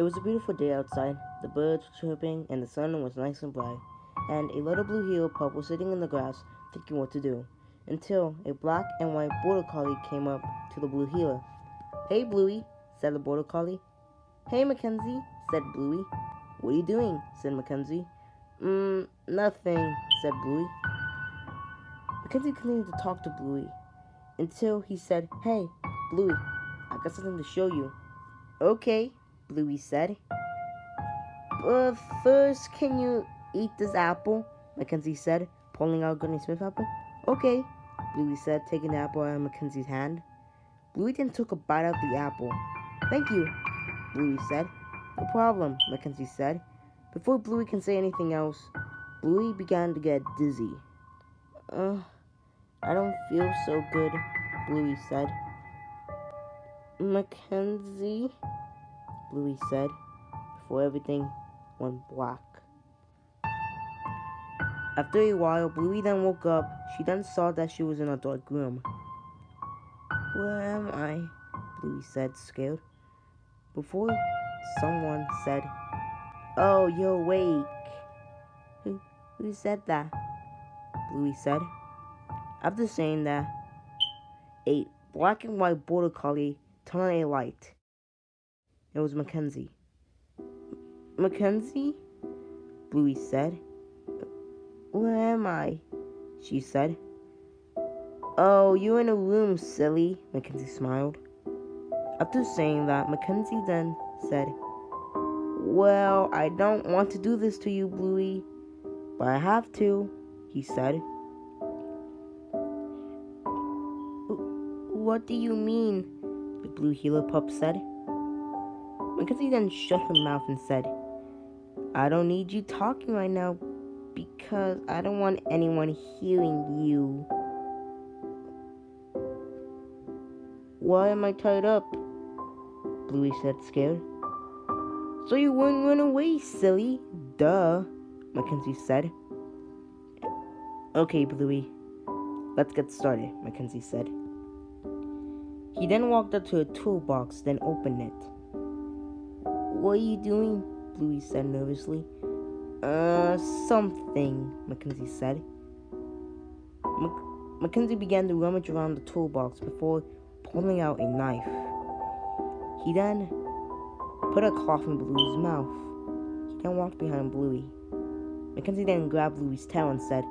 It was a beautiful day outside. The birds were chirping and the sun was nice and bright. And a little blue heeler pup was sitting in the grass thinking what to do, until a black and white border collie came up to the blue heeler. "Hey, Bluey," said the border collie. "Hey, Mackenzie," said Bluey. "What are you doing?" said Mackenzie. Nothing," said Bluey. Mackenzie continued to talk to Bluey until he said, "Hey, Bluey, I got something to show you." "Okay," Bluey said. "But first, can you eat this apple?" Mackenzie said, pulling out a Granny Smith apple. "Okay," Bluey said, taking the apple out of Mackenzie's hand. Bluey then took a bite out of the apple. "Thank you," Bluey said. "No problem," Mackenzie said. Before Bluey can say anything else, Bluey began to get dizzy. I don't feel so good," Bluey said. "Mackenzie," Bluey said, before everything went black. After a while, Bluey then woke up. She then saw that she was in a dark room. "Where am I?" Bluey said, scared. Before someone said, "Oh, you're awake." Who said that?" Bluey said. After saying that, a black and white border collie turned on a light. It was Mackenzie. "Mackenzie?" Bluey said. "Where am I?" she said. "Oh, you're in a room, silly," Mackenzie smiled. After saying that, Mackenzie then said, "Well, I don't want to do this to you, Bluey, but I have to," he said. "What do you mean?" the blue heeler pup said. Mackenzie then shut her mouth and said, "I don't need you talking right now because I don't want anyone hearing you." "Why am I tied up?" Bluey said, scared. "So you wouldn't run away, silly." "Duh," Mackenzie said. "Okay, Bluey, let's get started," Mackenzie said. He then walked up to a toolbox, then opened it. "What are you doing?" Bluey said nervously. Something," Mackenzie said. Mackenzie began to rummage around the toolbox before pulling out a knife. He then put a cloth in Bluey's mouth. He then walked behind Bluey. Mackenzie then grabbed Bluey's tail and said,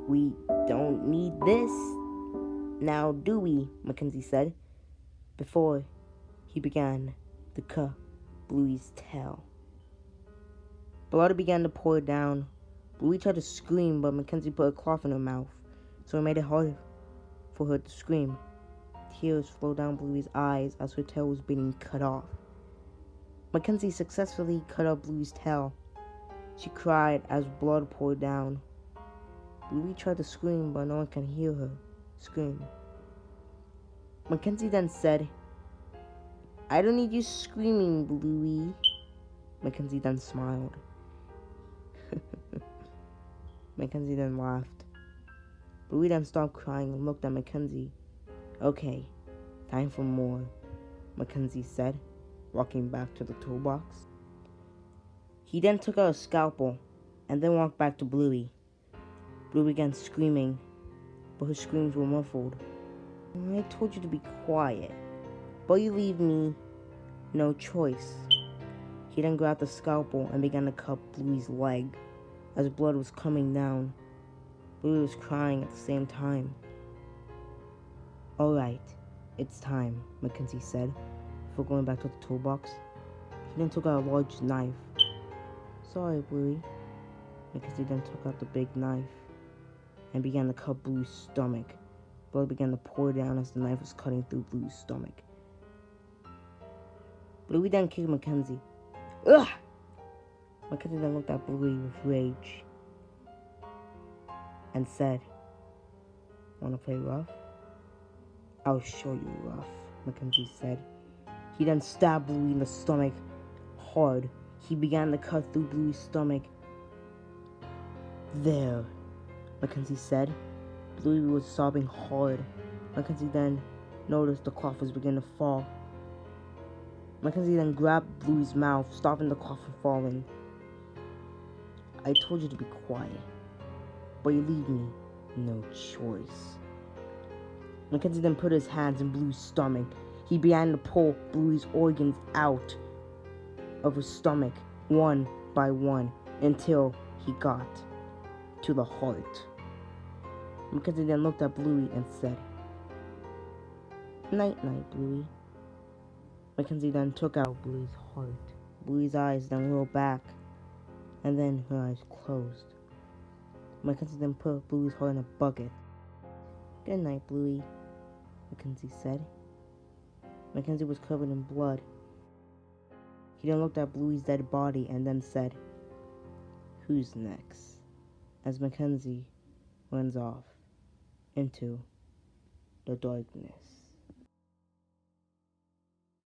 "We don't need this now, do we?" Mackenzie said, before he began to cut Bluey's tail. Blood began to pour down. Bluey tried to scream, but Mackenzie put a cloth in her mouth, so it made it harder for her to scream. Tears flowed down Bluey's eyes as her tail was being cut off. Mackenzie successfully cut off Bluey's tail. She cried as blood poured down. Bluey tried to scream, but no one could hear her scream. Mackenzie then said, "I don't need you screaming, Bluey." Mackenzie then smiled. Mackenzie then laughed. Bluey then stopped crying and looked at Mackenzie. "Okay, time for more," Mackenzie said, walking back to the toolbox. He then took out a scalpel and then walked back to Bluey. Bluey began screaming, but her screams were muffled. "I told you to be quiet, but you leave me no choice." He then grabbed the scalpel and began to cut Bluey's leg as blood was coming down. Bluey was crying at the same time. "All right, it's time," Mackenzie said, before going back to the toolbox. He then took out a large knife. "Sorry, Bluey." Mackenzie then took out the big knife and began to cut Bluey's stomach. Blood began to pour down as the knife was cutting through Bluey's stomach. Bluey then kicked Mackenzie. "Ugh!" Mackenzie then looked at Bluey with rage and said, "Wanna play rough?" "I'll show you rough," Mackenzie said. He then stabbed Bluey in the stomach hard. He began to cut through Bluey's stomach. "There," Mackenzie said. Bluey was sobbing hard. Mackenzie then noticed the cloth was beginning to fall. Mackenzie then grabbed Bluey's mouth, stopping the cough from falling. I told you to be quiet, but you leave me no choice. Mackenzie then put his hands in Bluey's stomach. He began to pull Bluey's organs out of her stomach, one by one, until he got to the heart. Mackenzie then looked at Bluey and said, "Night, night, Bluey." Mackenzie then took out Bluey's heart. Bluey's eyes then rolled back, and then her eyes closed. Mackenzie then put Bluey's heart in a bucket. "Good night, Bluey," Mackenzie said. Mackenzie was covered in blood. He then looked at Bluey's dead body and then said, "Who's next?" as Mackenzie runs off into the darkness.